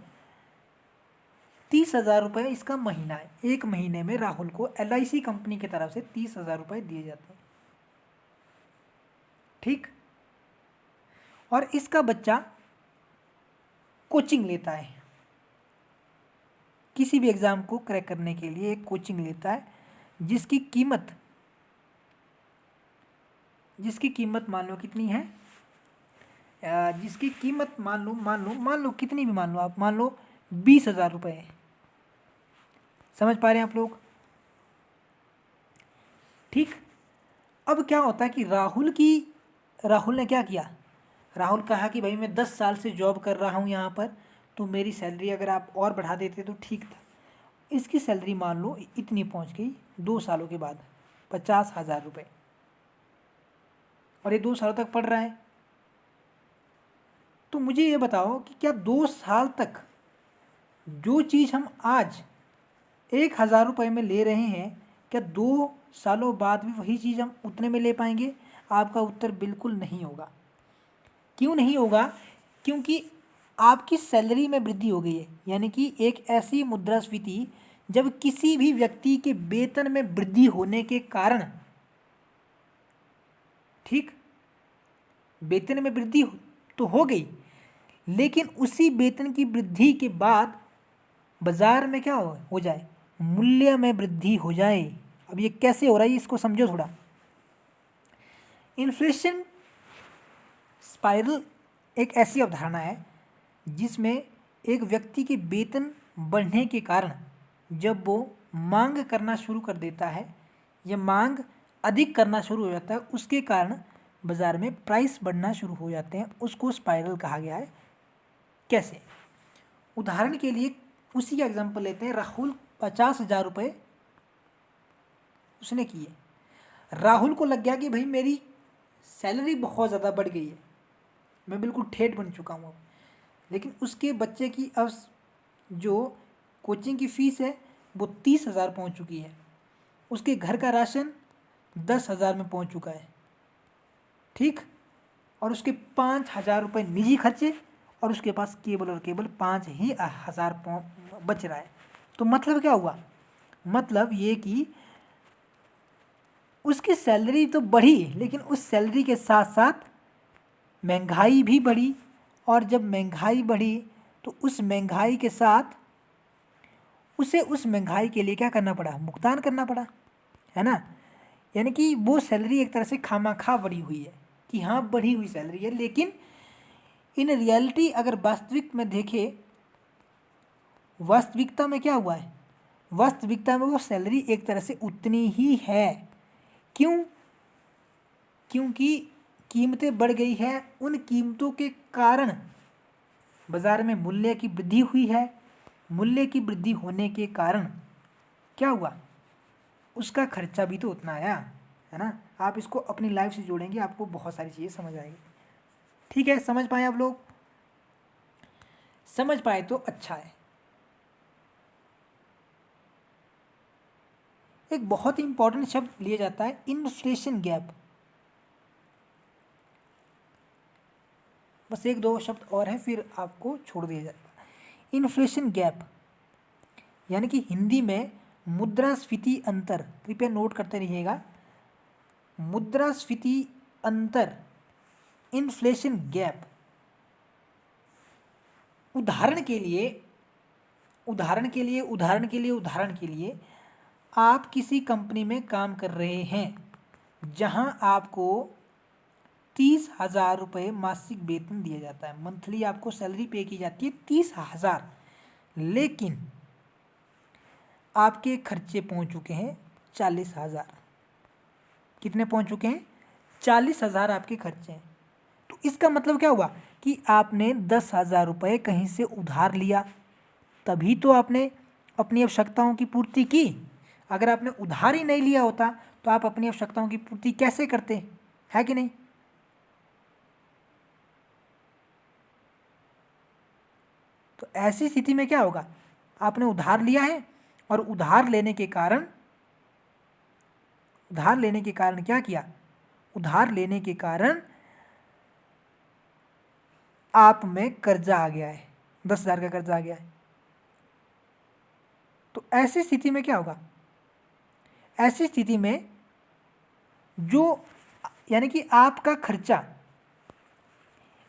30,000 रुपये इसका महीना है। एक महीने में राहुल को LIC कंपनी की तरफ से 30,000 रुपये दिए जाते हैं, ठीक। और इसका बच्चा कोचिंग लेता है, किसी भी एग्ज़ाम को क्रैक करने के लिए एक कोचिंग लेता है, जिसकी कीमत मान लो कितनी है, जिसकी कीमत मान लो कितनी भी मान लो, आप मान लो 20,000 रुपये है। समझ पा रहे हैं आप लोग, ठीक। अब क्या होता है कि राहुल ने क्या किया, राहुल कहा कि भाई मैं 10 साल से जॉब कर रहा हूँ यहाँ पर, तो मेरी सैलरी अगर आप और बढ़ा देते तो ठीक था। इसकी सैलरी मान लो इतनी पहुँच गई 2 सालों के बाद 50,000 रुपये, और ये 2 सालों तक पढ़ रहा है। तो मुझे ये बताओ कि क्या 2 साल तक जो चीज़ हम आज 1,000 रुपये में ले रहे हैं, क्या 2 सालों बाद भी वही चीज़ हम उतने में ले पाएंगे? आपका उत्तर बिल्कुल नहीं होगा। क्यों नहीं होगा? क्योंकि आपकी सैलरी में वृद्धि हो गई है। यानी कि एक ऐसी मुद्रास्फीति जब किसी भी व्यक्ति के वेतन में वृद्धि होने के कारण, ठीक, वेतन में वृद्धि तो हो गई, लेकिन उसी वेतन की वृद्धि के बाद बाजार में क्या हो जाए, मूल्य में वृद्धि हो जाए। अब ये कैसे हो रहा है, इसको समझो थोड़ा। इन्फ्लेशन स्पाइरल एक ऐसी अवधारणा है जिसमें एक व्यक्ति के वेतन बढ़ने के कारण जब वो मांग करना शुरू कर देता है या मांग अधिक करना शुरू हो जाता है, उसके कारण बाज़ार में प्राइस बढ़ना शुरू हो जाते हैं। उसको स्पाइरल कहा गया है। कैसे? उदाहरण के लिए उसी का एग्जांपल लेते हैं। राहुल 50,000 रुपये उसने किए। राहुल को लग गया कि भाई मेरी सैलरी बहुत ज़्यादा बढ़ गई है, मैं बिल्कुल ठेठ बन चुका हूँ अब। लेकिन उसके बच्चे की अब जो कोचिंग की फ़ीस है वो 30,000 पहुँच चुकी है। उसके घर का राशन 10,000 में पहुँच चुका है, ठीक। और उसके 5,000 रुपये निजी खर्चे, और उसके पास केवल और केवल 5,000 बच रहा है। तो मतलब क्या हुआ? मतलब ये कि उसकी सैलरी तो बढ़ी, लेकिन उस सैलरी के साथ साथ महंगाई भी बढ़ी, और जब महंगाई बढ़ी तो उस महंगाई के साथ उसे उस महंगाई के लिए क्या करना पड़ा, भुगतान करना पड़ा, है ना। यानी कि वो सैलरी एक तरह से खामाखा बढ़ी हुई है कि हाँ बढ़ी हुई सैलरी है, लेकिन इन रियलिटी अगर वास्तविक में देखें, वास्तविकता में क्या हुआ है, वास्तविकता में वो सैलरी एक तरह से उतनी ही है। क्यों? क्योंकि कीमतें बढ़ गई है, उन कीमतों के कारण बाज़ार में मूल्य की वृद्धि हुई है। मूल्य की वृद्धि होने के कारण क्या हुआ, उसका खर्चा भी तो उतना आया, है ना। आप इसको अपनी लाइफ से जोड़ेंगे, आपको बहुत सारी चीज़ें समझ आएगी। ठीक है, समझ पाए आप लोग? समझ पाए तो अच्छा है। एक बहुत ही इंपॉर्टेंट शब्द लिया जाता है, इन्फ्लेशन गैप। बस एक दो शब्द और है, फिर आपको छोड़ दिया जाएगा। इन्फ्लेशन गैप यानी कि हिंदी में मुद्रास्फीति अंतर। कृपया नोट करते रहिएगा, मुद्रास्फीति अंतर, इन्फ्लेशन गैप। उदाहरण के लिए आप किसी कंपनी में काम कर रहे हैं जहां आपको 30,000 रुपये मासिक वेतन दिया जाता है। मंथली आपको सैलरी पे की जाती है 30,000, लेकिन आपके खर्चे पहुंच चुके हैं 40,000। कितने पहुंच चुके हैं? 40,000 आपके खर्चे हैं। तो इसका मतलब क्या हुआ कि आपने 10,000 रुपये कहीं से उधार लिया, तभी तो आपने अपनी आवश्यकताओं की पूर्ति की। अगर आपने उधार ही नहीं लिया होता तो आप अपनी आवश्यकताओं की पूर्ति कैसे करते, है कि नहीं? तो ऐसी स्थिति में क्या होगा, आपने उधार लिया है और उधार लेने के कारण उधार लेने के कारण क्या किया, उधार लेने के कारण आप में कर्जा आ गया है, 10,000 का कर्जा आ गया है। तो ऐसी स्थिति में क्या होगा, ऐसी स्थिति में जो यानी कि आपका खर्चा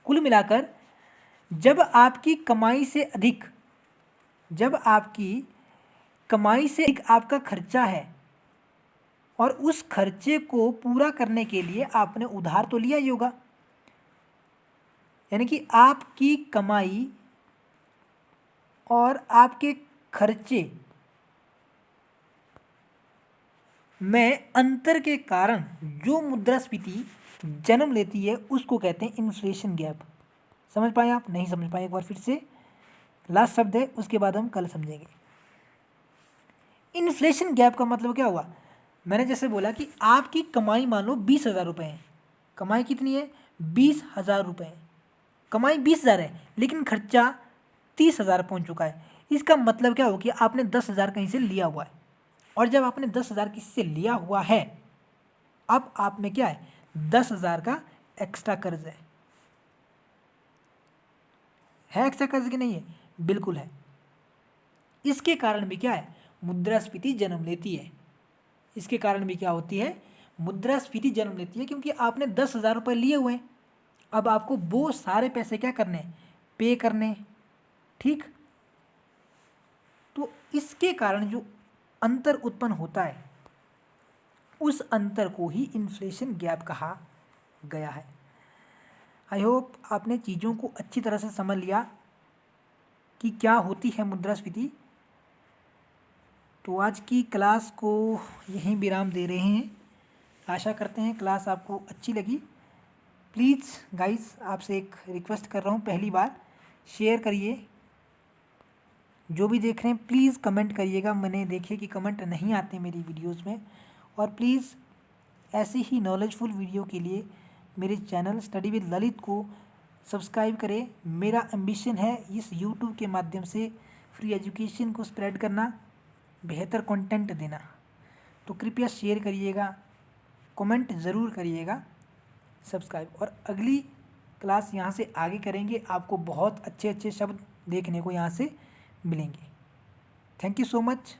कुल मिलाकर जब आपकी कमाई से अधिक, जब आपकी कमाई से अधिक आपका खर्चा है और उस खर्चे को पूरा करने के लिए आपने उधार तो लिया ही होगा, यानी कि आपकी कमाई और आपके खर्चे में अंतर के कारण जो मुद्रास्फीति जन्म लेती है उसको कहते हैं इन्फ्लेशन गैप। समझ पाए आप? नहीं समझ पाए? एक बार फिर से लास्ट शब्द है, उसके बाद हम कल समझेंगे। इन्फ्लेशन गैप का मतलब क्या हुआ, मैंने जैसे बोला कि आपकी कमाई मान लो 20,000 रुपये है, कमाई कितनी है 20,000 रुपये, कमाई 20,000 है लेकिन खर्चा 30,000 पहुँच चुका है। इसका मतलब क्या हो कि आपने 10,000 कहीं से लिया हुआ है, और जब आपने 10,000 किसी से लिया हुआ है, अब आप में क्या है 10,000 का एक्स्ट्रा कर्ज है एक्स्ट्रा कर्ज की नहीं है? बिल्कुल है। इसके कारण भी क्या है, मुद्रास्फीति जन्म लेती है। इसके कारण भी क्या होती है, मुद्रास्फीति जन्म लेती है, क्योंकि आपने 10,000 रुपये लिए हुए हैं, अब आपको वो सारे पैसे क्या करने, पे करने, ठीक। तो इसके कारण जो अंतर उत्पन्न होता है उस अंतर को ही इन्फ्लेशन गैप कहा गया है। आई होप आपने चीज़ों को अच्छी तरह से समझ लिया कि क्या होती है मुद्रास्फीति। तो आज की क्लास को यहीं विराम दे रहे हैं। आशा करते हैं क्लास आपको अच्छी लगी। प्लीज़ गाइस, आपसे एक रिक्वेस्ट कर रहा हूँ, पहली बार शेयर करिए, जो भी देख रहे हैं प्लीज़ कमेंट करिएगा। मैंने देखे कि कमेंट नहीं आते मेरी वीडियोस में, और प्लीज़ ऐसी ही नॉलेजफुल वीडियो के लिए मेरे चैनल स्टडी विद ललित को सब्सक्राइब करें। मेरा एम्बिशन है इस यूट्यूब के माध्यम से फ्री एजुकेशन को स्प्रेड करना, बेहतर कंटेंट देना। तो कृपया शेयर करिएगा, कमेंट ज़रूर करिएगा, सब्सक्राइब। और अगली क्लास यहाँ से आगे करेंगे, आपको बहुत अच्छे अच्छे शब्द देखने को यहाँ से मिलेंगे। Thank you so much.